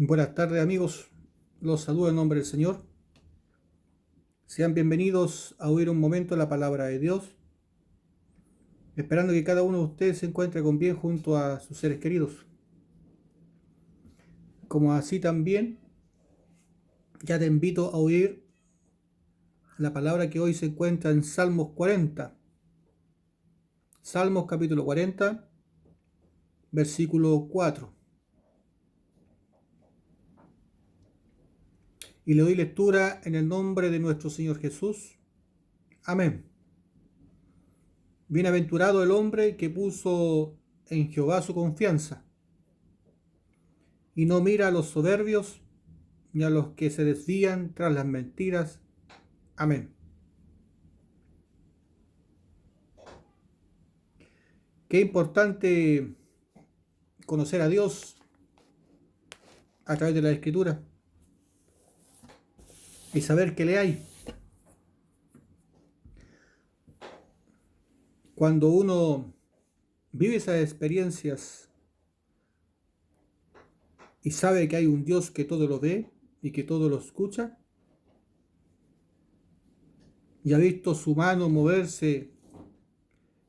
Buenas tardes amigos, los saludo en nombre del Señor. Sean bienvenidos a oír un momento la palabra de Dios, esperando que cada uno de ustedes se encuentre con bien junto a sus seres queridos. Como así también, ya te invito a oír la palabra que hoy se encuentra en Salmos 40. Salmos capítulo 40, versículo 4. Y le doy lectura en el nombre de nuestro Señor Jesús. Amén. Bienaventurado el hombre que puso en Jehová su confianza, y no mira a los soberbios, ni a los que se desvían tras las mentiras. Amén. Qué importante conocer a Dios a través de la Escritura y saber qué le hay. Cuando uno vive esas experiencias y sabe que hay un Dios que todo lo ve y que todo lo escucha, y ha visto su mano moverse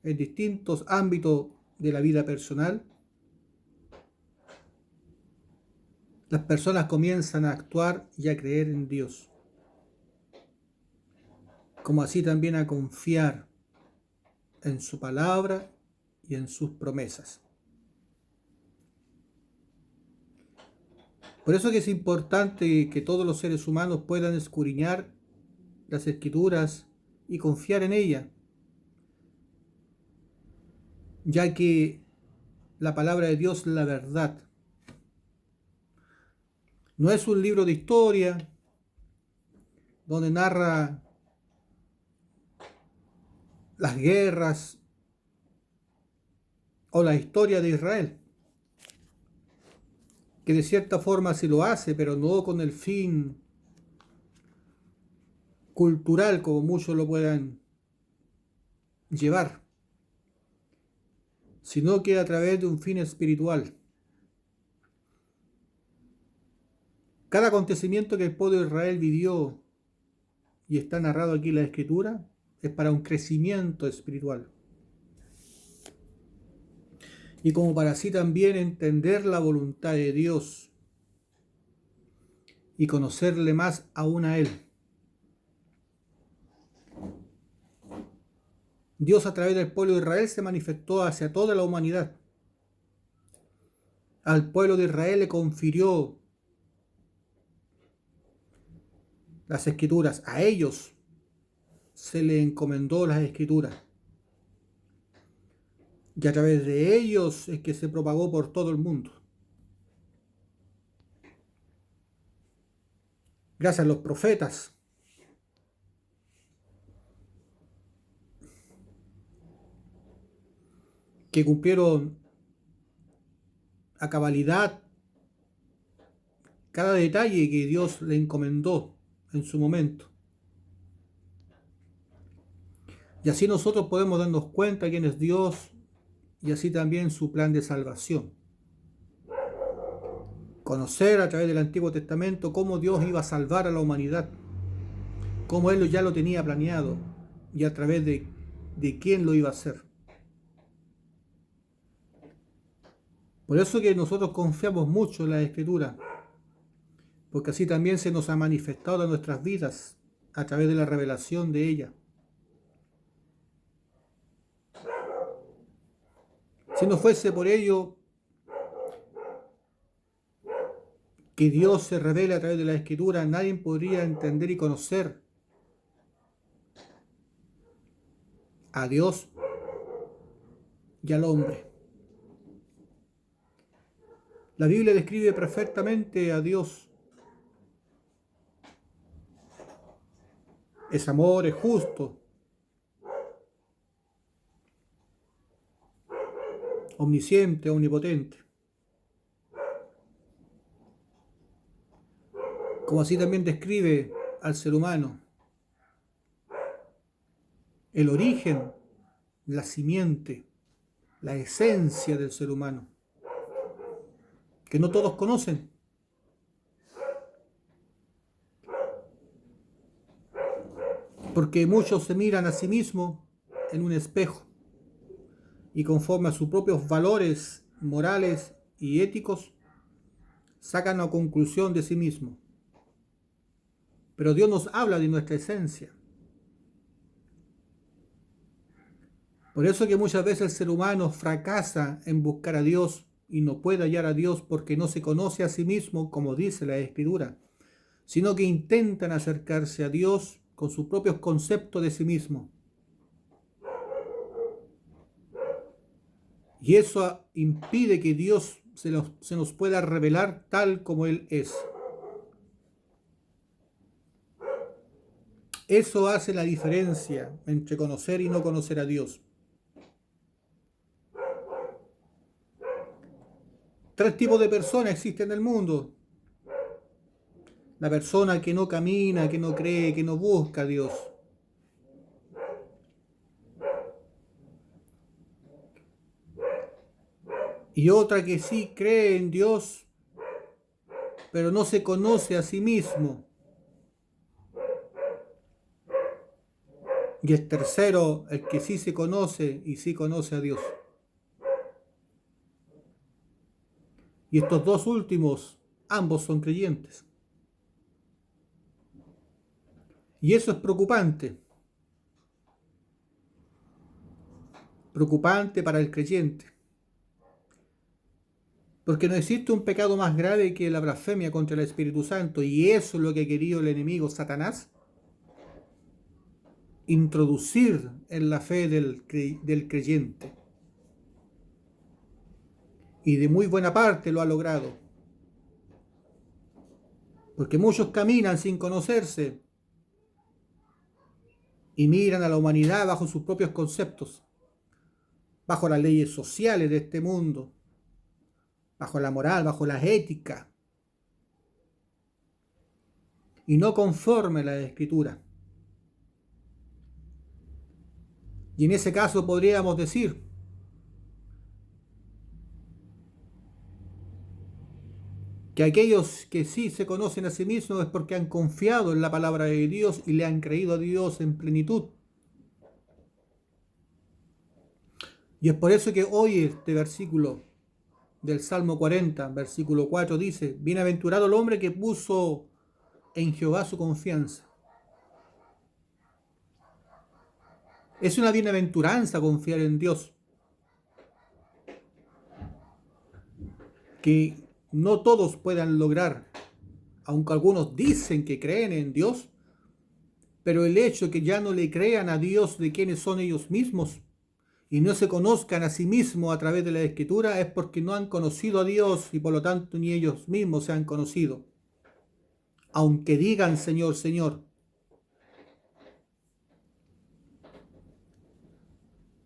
en distintos ámbitos de la vida personal, las personas comienzan a actuar y a creer en Dios, como así también a confiar en su palabra y en sus promesas. Por eso que es importante que todos los seres humanos puedan escudriñar las Escrituras y confiar en ellas, ya que la palabra de Dios es la verdad. No es un libro de historia donde narra las guerras o la historia de Israel, que de cierta forma sí lo hace, pero no con el fin cultural como muchos lo puedan llevar, sino que a través de un fin espiritual. Cada acontecimiento que el pueblo de Israel vivió y está narrado aquí en la Escritura es para un crecimiento espiritual, y como para así también entender la voluntad de Dios y conocerle más aún a Él. Dios a través del pueblo de Israel se manifestó hacia toda la humanidad. Al pueblo de Israel le confirió las Escrituras, a ellos se le encomendó las Escrituras, y a través de ellos es que se propagó por todo el mundo. Gracias a los profetas que cumplieron a cabalidad cada detalle que Dios le encomendó en su momento. Y así nosotros podemos darnos cuenta quién es Dios y así también su plan de salvación. Conocer a través del Antiguo Testamento cómo Dios iba a salvar a la humanidad, cómo Él ya lo tenía planeado y a través de quién lo iba a hacer. Por eso que nosotros confiamos mucho en la Escritura, porque así también se nos ha manifestado en nuestras vidas a través de la revelación de ella. Si no fuese por ello que Dios se revela a través de la Escritura, nadie podría entender y conocer a Dios y al hombre. La Biblia describe perfectamente a Dios. Es amor, es justo, omnisciente, omnipotente. Como así también describe al ser humano, el origen, la simiente, la esencia del ser humano, que no todos conocen. Porque muchos se miran a sí mismos en un espejo y conforme a sus propios valores morales y éticos, sacan una conclusión de sí mismos. Pero Dios nos habla de nuestra esencia. Por eso que muchas veces el ser humano fracasa en buscar a Dios y no puede hallar a Dios porque no se conoce a sí mismo, como dice la Escritura, sino que intentan acercarse a Dios con sus propios conceptos de sí mismo. Y eso impide que Dios se nos pueda revelar tal como Él es. Eso hace la diferencia entre conocer y no conocer a Dios. Tres tipos de personas existen en el mundo. La persona que no camina, que no cree, que no busca a Dios. Y otra que sí cree en Dios, pero no se conoce a sí mismo. Y el tercero, el que sí se conoce y sí conoce a Dios. Y estos dos últimos, ambos son creyentes. Y eso es preocupante. Preocupante para el creyente. Porque no existe un pecado más grave que la blasfemia contra el Espíritu Santo. Y eso es lo que ha querido el enemigo Satanás. Introducir en la fe del creyente. Y de muy buena parte lo ha logrado. Porque muchos caminan sin conocerse y miran a la humanidad bajo sus propios conceptos, bajo las leyes sociales de este mundo, bajo la moral, bajo la ética, y no conforme a la Escritura. Y en ese caso podríamos decir que aquellos que sí se conocen a sí mismos es porque han confiado en la palabra de Dios y le han creído a Dios en plenitud. Y es por eso que hoy este versículo del Salmo 40, versículo 4 dice: bienaventurado el hombre que puso en Jehová su confianza. Es una bienaventuranza confiar en Dios. Que no todos puedan lograr, aunque algunos dicen que creen en Dios, pero el hecho de que ya no le crean a Dios de quienes son ellos mismos y no se conozcan a sí mismos a través de la Escritura es porque no han conocido a Dios y por lo tanto ni ellos mismos se han conocido. Aunque digan Señor, Señor.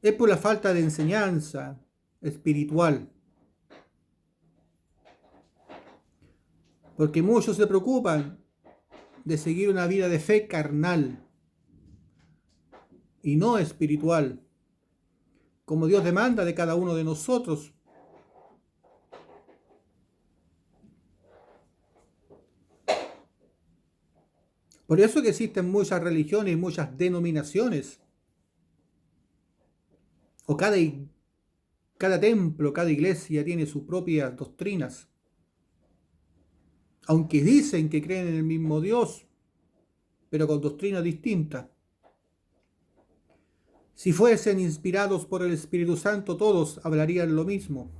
Es por la falta de enseñanza espiritual. Porque muchos se preocupan de seguir una vida de fe carnal y no espiritual, como Dios demanda de cada uno de nosotros. Por eso que existen muchas religiones y muchas denominaciones. O cada templo, cada iglesia tiene sus propias doctrinas. Aunque dicen que creen en el mismo Dios, pero con doctrinas distintas. Si fuesen inspirados por el Espíritu Santo, todos hablarían lo mismo.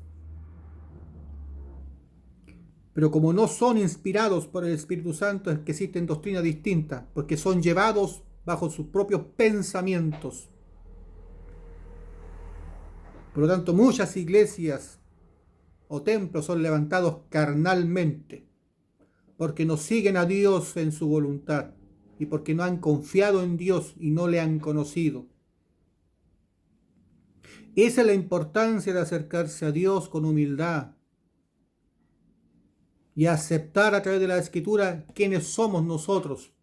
Pero como no son inspirados por el Espíritu Santo, es que existen doctrinas distintas, porque son llevados bajo sus propios pensamientos. Por lo tanto, muchas iglesias o templos son levantados carnalmente, porque no siguen a Dios en su voluntad y porque no han confiado en Dios y no le han conocido. Esa es la importancia de acercarse a Dios con humildad y aceptar a través de la Escritura quiénes somos nosotros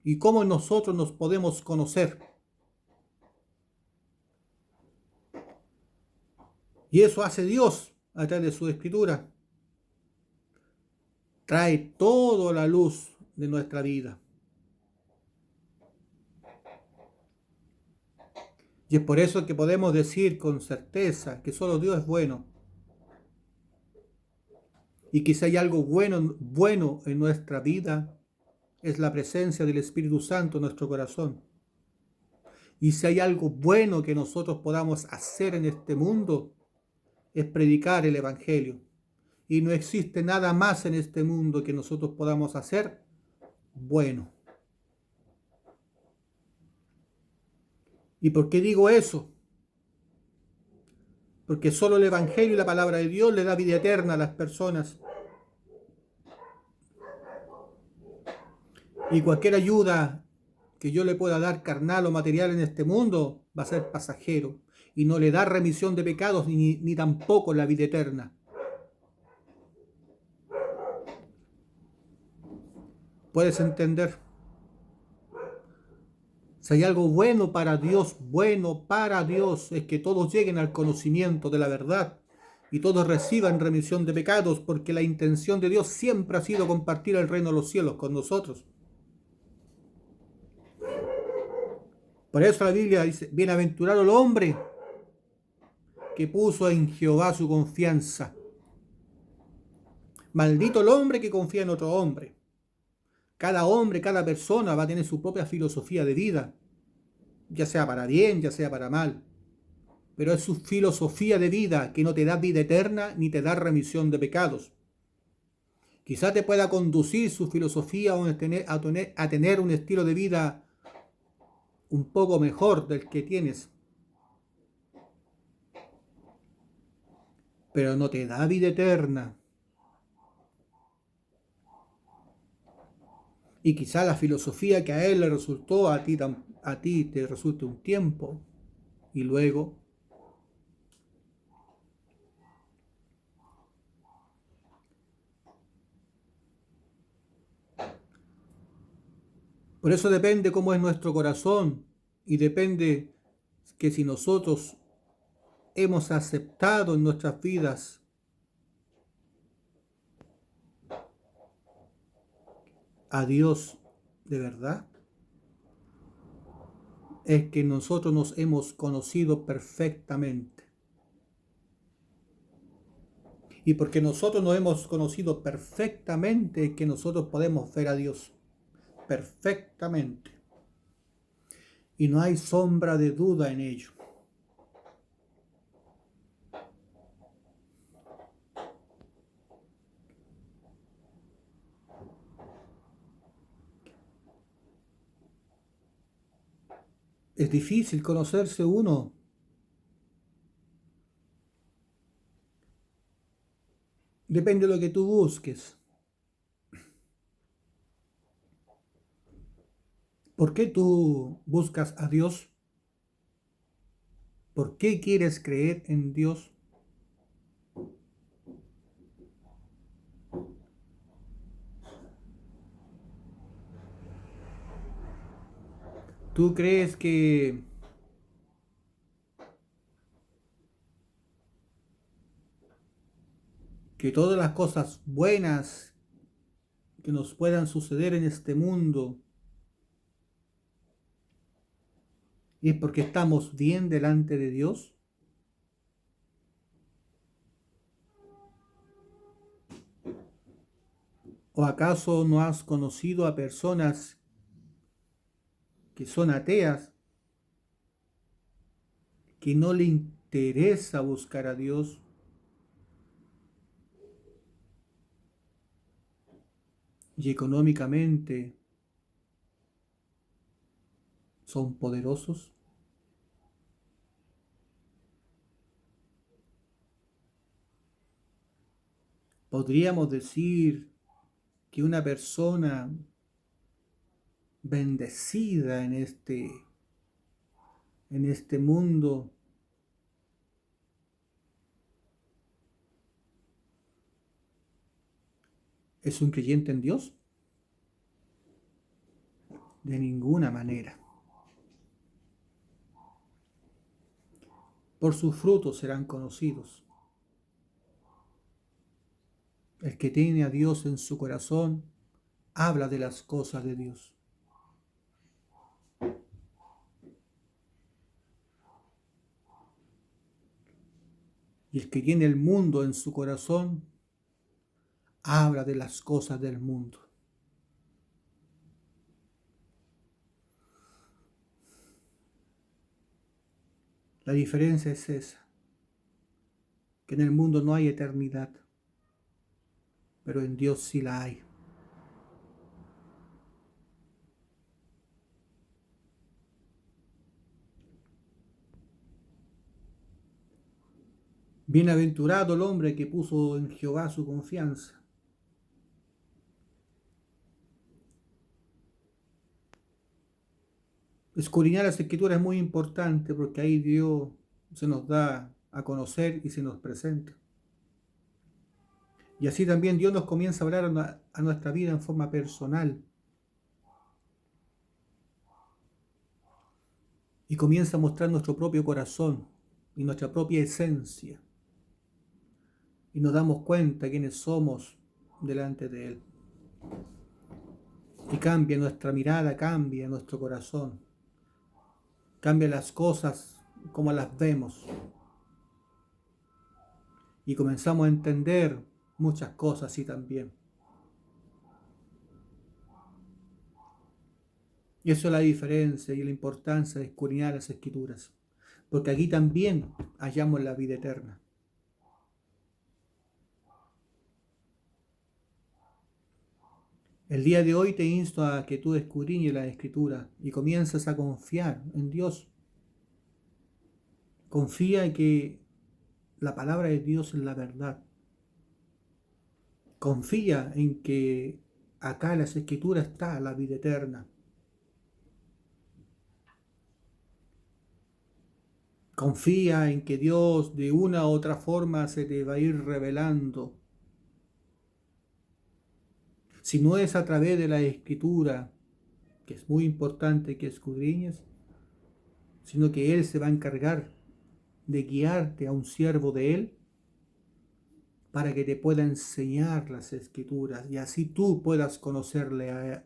y cómo nosotros nos podemos conocer. Y eso hace Dios a través de su Escritura. Trae toda la luz de nuestra vida. Y es por eso que podemos decir con certeza que solo Dios es bueno. Y que si hay algo bueno en nuestra vida, es la presencia del Espíritu Santo en nuestro corazón. Y si hay algo bueno que nosotros podamos hacer en este mundo, es predicar el Evangelio. Y no existe nada más en este mundo que nosotros podamos hacer bueno. ¿Y por qué digo eso? Porque solo el Evangelio y la palabra de Dios le da vida eterna a las personas. Y cualquier ayuda que yo le pueda dar carnal o material en este mundo va a ser pasajero y no le da remisión de pecados ni tampoco la vida eterna. ¿Puedes entender? Si hay algo bueno para Dios, es que todos lleguen al conocimiento de la verdad y todos reciban remisión de pecados, porque la intención de Dios siempre ha sido compartir el reino de los cielos con nosotros. Por eso la Biblia dice, bienaventurado el hombre que puso en Jehová su confianza. Maldito el hombre que confía en otro hombre. Cada hombre, cada persona va a tener su propia filosofía de vida, ya sea para bien, ya sea para mal. Pero es su filosofía de vida que no te da vida eterna ni te da remisión de pecados. Quizá te pueda conducir su filosofía a tener un estilo de vida un poco mejor del que tienes, pero no te da vida eterna. Y quizá la filosofía que a él le resultó, a ti te resulte un tiempo, y luego por eso depende cómo es nuestro corazón y depende que si nosotros hemos aceptado en nuestras vidas a Dios de verdad, es que nosotros nos hemos conocido perfectamente. Y porque nosotros nos hemos conocido perfectamente, es que nosotros podemos ver a Dios perfectamente. Y no hay sombra de duda en ello. Es difícil conocerse uno. Depende de lo que tú busques. ¿Por qué tú buscas a Dios? ¿Por qué quieres creer en Dios? ¿Tú crees que todas las cosas buenas que nos puedan suceder en este mundo es porque estamos bien delante de Dios? ¿O acaso no has conocido a personas que son ateas, que no le interesa buscar a Dios y económicamente son poderosos? Podríamos decir que una persona bendecida en este mundo es un creyente en Dios? De ninguna manera. Por sus frutos serán conocidos. El que tiene a Dios en su corazón habla de las cosas de Dios. Y el que tiene el mundo en su corazón, habla de las cosas del mundo. La diferencia es esa, que en el mundo no hay eternidad, pero en Dios sí la hay. Bienaventurado el hombre que puso en Jehová su confianza. Escudriñar las Escrituras es muy importante porque ahí Dios se nos da a conocer y se nos presenta. Y así también Dios nos comienza a hablar a nuestra vida en forma personal. Y comienza a mostrar nuestro propio corazón y nuestra propia esencia. Y nos damos cuenta de quiénes somos delante de Él. Y cambia nuestra mirada, cambia nuestro corazón. Cambia las cosas como las vemos. Y comenzamos a entender muchas cosas así también. Y eso es la diferencia y la importancia de escudriñar las Escrituras. Porque aquí también hallamos la vida eterna. El día de hoy te insto a que tú escudriñes la Escritura y comiences a confiar en Dios. Confía en que la palabra de Dios es la verdad. Confía en que acá en las Escrituras está la vida eterna. Confía en que Dios de una u otra forma se te va a ir revelando. Si no es a través de la Escritura, que es muy importante que escudriñes, sino que Él se va a encargar de guiarte a un siervo de Él para que te pueda enseñar las Escrituras y así tú puedas conocerle a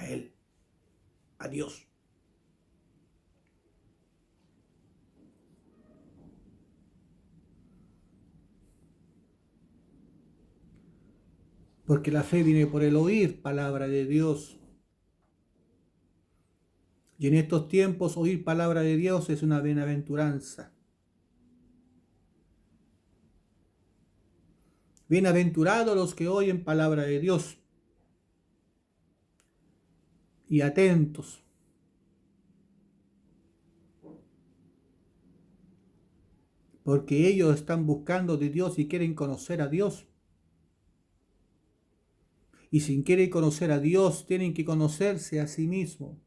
Él, a Dios. Porque la fe viene por el oír palabra de Dios. Y en estos tiempos oír palabra de Dios es una bienaventuranza. Bienaventurados los que oyen palabra de Dios y atentos. Porque ellos están buscando de Dios y quieren conocer a Dios. Y si quieren conocer a Dios, tienen que conocerse a sí mismos.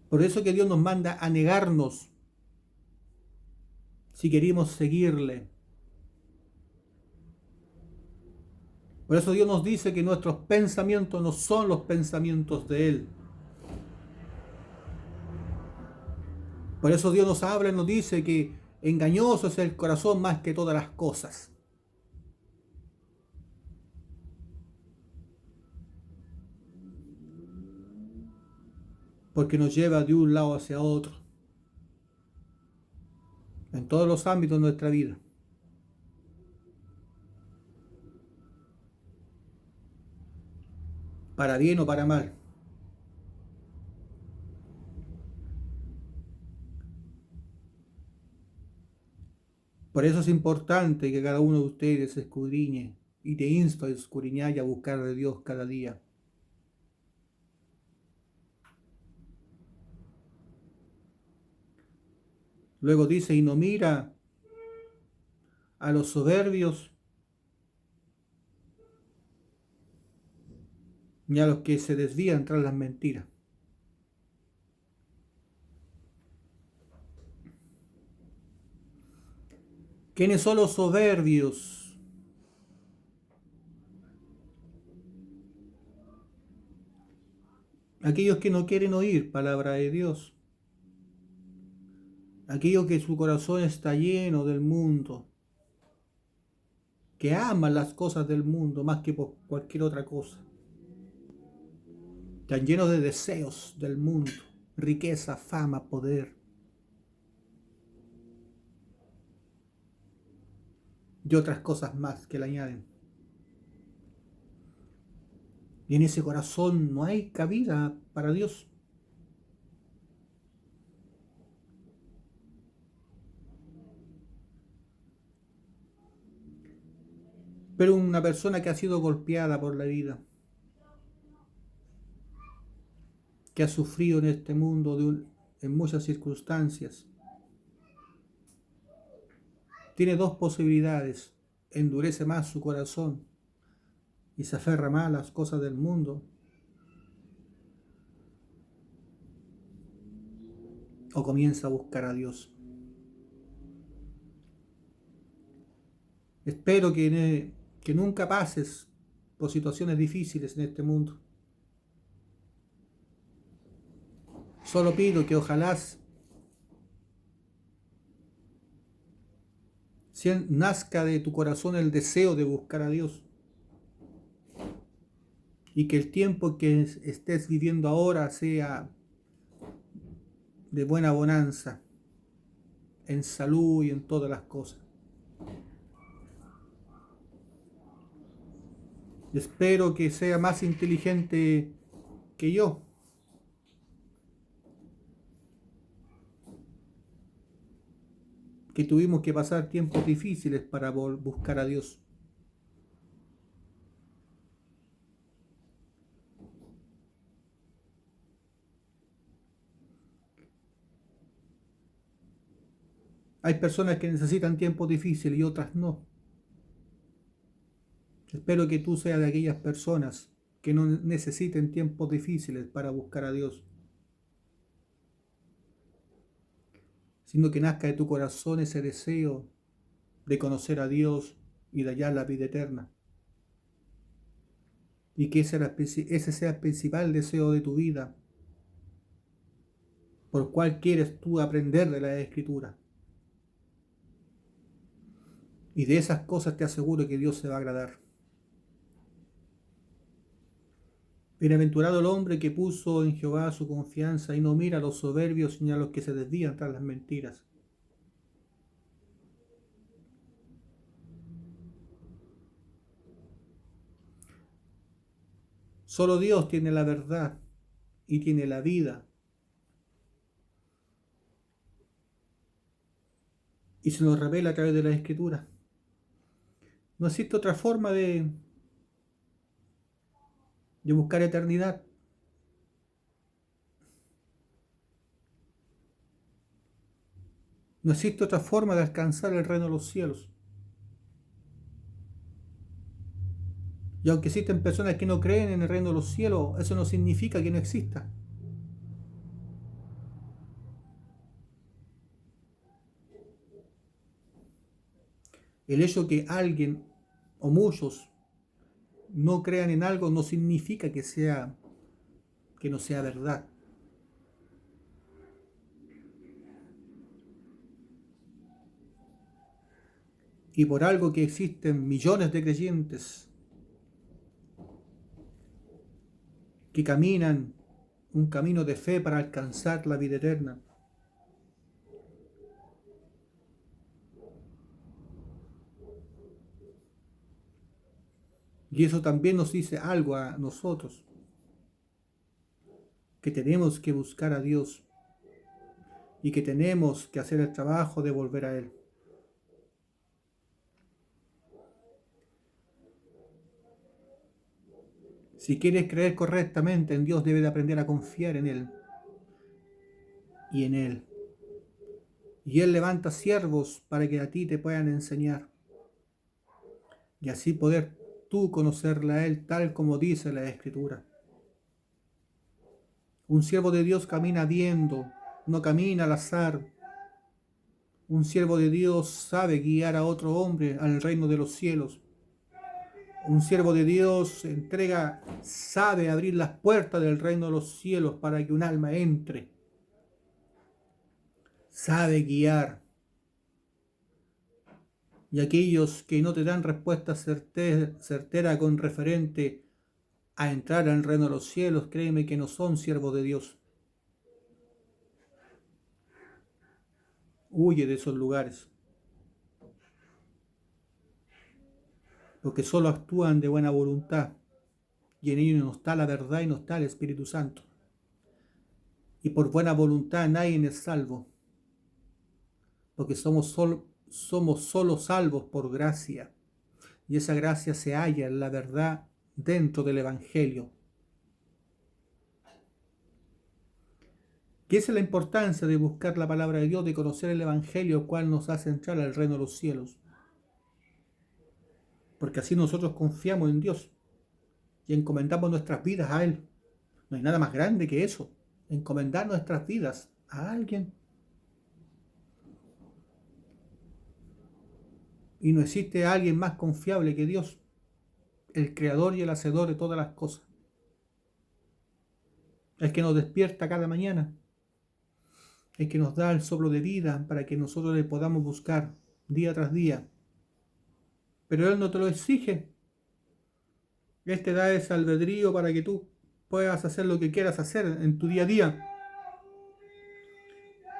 Por eso que Dios nos manda a negarnos si queremos seguirle. Por eso Dios nos dice que nuestros pensamientos no son los pensamientos de Él. Por eso Dios nos habla y nos dice que engañoso es el corazón más que todas las cosas. Porque nos lleva de un lado hacia otro. En todos los ámbitos de nuestra vida. Para bien o para mal. Por eso es importante que cada uno de ustedes escudriñe y te insto a escudriñar y a buscar de Dios cada día. Luego dice, y no mira a los soberbios ni a los que se desvían tras las mentiras. ¿Quiénes son los soberbios? Aquellos que no quieren oír palabra de Dios. Aquellos que su corazón está lleno del mundo. Que aman las cosas del mundo más que por cualquier otra cosa. Están llenos de deseos del mundo. Riqueza, fama, poder. y otras cosas más que le añaden. Y en ese corazón no hay cabida para Dios. Pero una persona que ha sido golpeada por la vida, que ha sufrido en este mundo en muchas circunstancias, tiene dos posibilidades: endurece más su corazón y se aferra más a las cosas del mundo, o comienza a buscar a Dios. Espero que nunca pases por situaciones difíciles en este mundo. Solo pido que ojalá nazca de tu corazón el deseo de buscar a Dios, y que el tiempo que estés viviendo ahora sea de buena bonanza, en salud y en todas las cosas. Espero que sea más inteligente que yo, que tuvimos que pasar tiempos difíciles para buscar a Dios. Hay personas que necesitan tiempos difíciles y otras no. Espero que tú seas de aquellas personas que no necesiten tiempos difíciles para buscar a Dios, sino que nazca de tu corazón ese deseo de conocer a Dios y de hallar la vida eterna. Y que ese sea el principal deseo de tu vida, por cual quieres tú aprender de la Escritura. Y de esas cosas te aseguro que Dios se va a agradar. Bienaventurado el hombre que puso en Jehová su confianza y no mira a los soberbios ni a los que se desvían tras las mentiras. Solo Dios tiene la verdad y tiene la vida. Y se nos revela a través de la Escritura. No existe otra forma de buscar eternidad. No existe otra forma de alcanzar el reino de los cielos. Y aunque existen personas que no creen en el reino de los cielos, eso no significa que no exista. El hecho que alguien o muchos no crean en algo no significa que no sea verdad. Y por algo que existen millones de creyentes que caminan un camino de fe para alcanzar la vida eterna. Y eso también nos dice algo a nosotros, que tenemos que buscar a Dios y que tenemos que hacer el trabajo de volver a Él. Si quieres creer correctamente en Dios, debes de aprender a confiar en Él y en Él. Y Él levanta siervos para que a ti te puedan enseñar. Y así poder tú conocerle a Él tal como dice la Escritura. Un siervo de Dios camina viendo, no camina al azar. Un siervo de Dios sabe guiar a otro hombre al reino de los cielos. Un siervo de Dios sabe abrir las puertas del reino de los cielos para que un alma entre. Sabe guiar. Y aquellos que no te dan respuesta certera con referente a entrar al reino de los cielos, créeme que no son siervos de Dios. Huye de esos lugares. porque solo actúan de buena voluntad, y en ellos no está la verdad y no está el Espíritu Santo. Y por buena voluntad nadie es salvo, porque somos solo salvos por gracia, y esa gracia se halla en la verdad dentro del Evangelio. ¿Qué es la importancia de buscar la palabra de Dios, de conocer el Evangelio, cual nos hace entrar al reino de los cielos? Porque así nosotros confiamos en Dios y encomendamos nuestras vidas a Él. No hay nada más grande que eso, encomendar nuestras vidas a alguien. Y no existe alguien más confiable que Dios, el creador y el hacedor de todas las cosas. El que nos despierta cada mañana, el que nos da el soplo de vida para que nosotros le podamos buscar día tras día. Pero Él no te lo exige. Él te da ese albedrío para que tú puedas hacer lo que quieras hacer en tu día a día.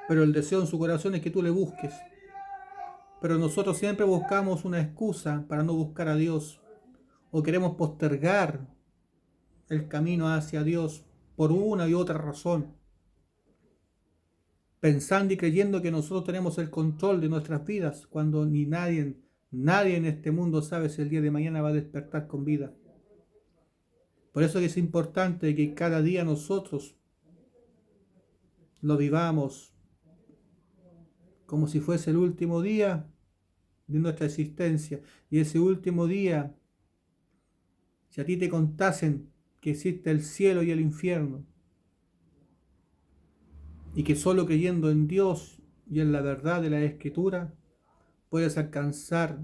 Pero el deseo en su corazón es que tú le busques. Pero nosotros siempre buscamos una excusa para no buscar a Dios, o queremos postergar el camino hacia Dios por una y otra razón, pensando y creyendo que nosotros tenemos el control de nuestras vidas, cuando ni nadie en este mundo sabe si el día de mañana va a despertar con vida. Por eso es importante que cada día nosotros lo vivamos como si fuese el último día de nuestra existencia. Y ese último día, si a ti te contasen que existe el cielo y el infierno, y que solo creyendo en Dios y en la verdad de la Escritura puedes alcanzar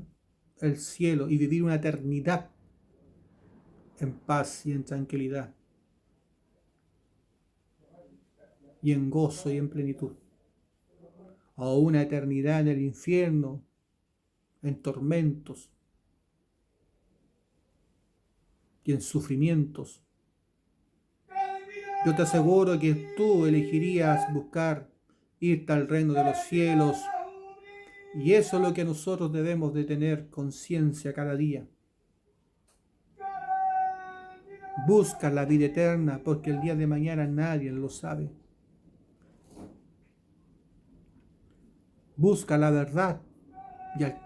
el cielo y vivir una eternidad en paz y en tranquilidad, y en gozo y en plenitud, o una eternidad en el infierno, en tormentos y en sufrimientos, yo te aseguro que tú elegirías buscar irte al reino de los cielos. Y eso es lo que nosotros debemos de tener conciencia cada día. Busca la vida eterna, porque el día de mañana nadie lo sabe. Busca la verdad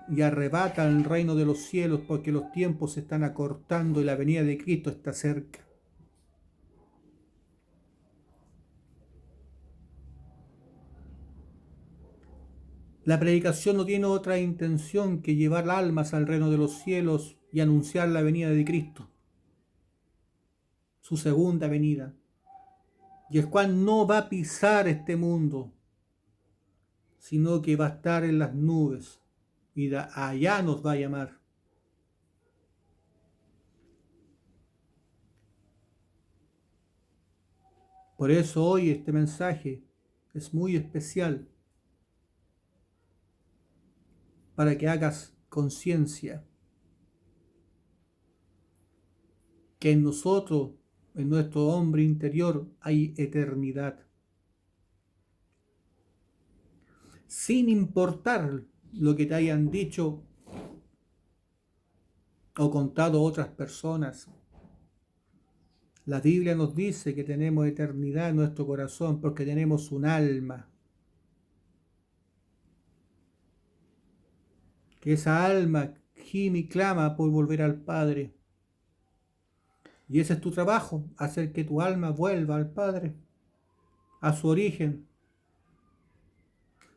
y arrebata el reino de los cielos, porque los tiempos se están acortando y la venida de Cristo está cerca. La predicación no tiene otra intención que llevar almas al reino de los cielos y anunciar la venida de Cristo, su segunda venida, y el cual no va a pisar este mundo, sino que va a estar en las nubes y de allá nos va a llamar. Por eso hoy este mensaje es muy especial, para que hagas conciencia que en nosotros, en nuestro hombre interior, hay eternidad. Sin importar lo que te hayan dicho o contado otras personas, la Biblia nos dice que tenemos eternidad en nuestro corazón porque tenemos un alma. Que esa alma gime y clama por volver al Padre. Y ese es tu trabajo, hacer que tu alma vuelva al Padre, a su origen.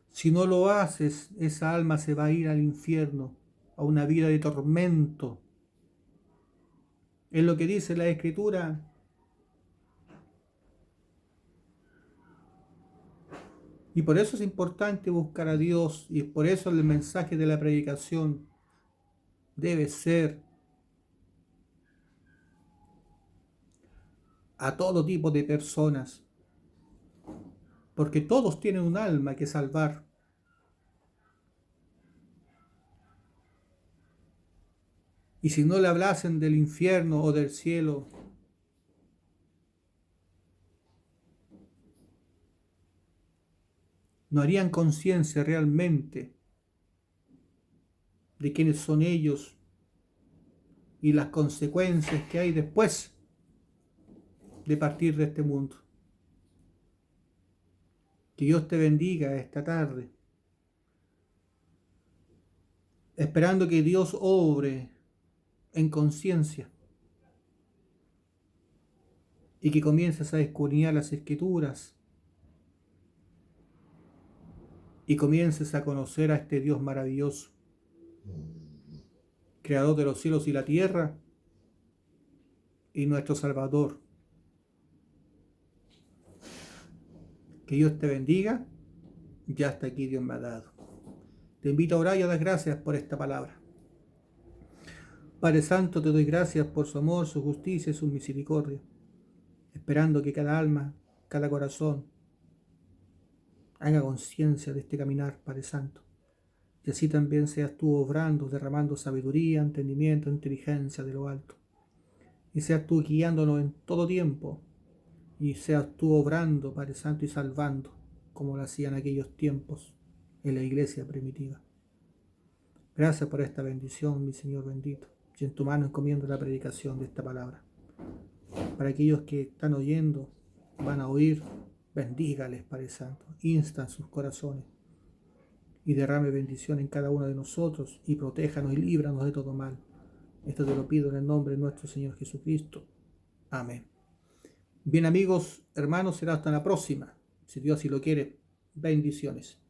Si no lo haces, esa alma se va a ir al infierno, a una vida de tormento. Es lo que dice la Escritura. Y por eso es importante buscar a Dios, y por eso el mensaje de la predicación debe ser a todo tipo de personas, porque todos tienen un alma que salvar. Y si no le hablasen del infierno o del cielo, no harían conciencia realmente de quiénes son ellos y las consecuencias que hay después de partir de este mundo. Que Dios te bendiga esta tarde, esperando que Dios obre en conciencia y que comiences a escudriñar las Escrituras y comiences a conocer a este Dios maravilloso, creador de los cielos y la tierra y nuestro Salvador. Que Dios te bendiga. Ya hasta aquí Dios me ha dado. Te invito a orar y a dar gracias por esta palabra. Padre Santo, te doy gracias por su amor, su justicia y su misericordia, esperando que cada alma, cada corazón haga conciencia de este caminar, Padre Santo, y así también seas tú obrando, derramando sabiduría, entendimiento, inteligencia de lo alto, y seas tú guiándonos en todo tiempo, y seas tú obrando, Padre Santo, y salvando, como lo hacían aquellos tiempos en la iglesia primitiva. Gracias por esta bendición, mi Señor bendito, y en tu mano encomiendo la predicación de esta palabra. Para aquellos que están oyendo, van a oír, bendígales, Padre Santo, insta en sus corazones y derrame bendición en cada uno de nosotros y protéjanos y líbranos de todo mal. Esto te lo pido en el nombre de nuestro Señor Jesucristo. Amén. Bien, amigos, hermanos, será hasta la próxima. Si Dios así lo quiere, bendiciones.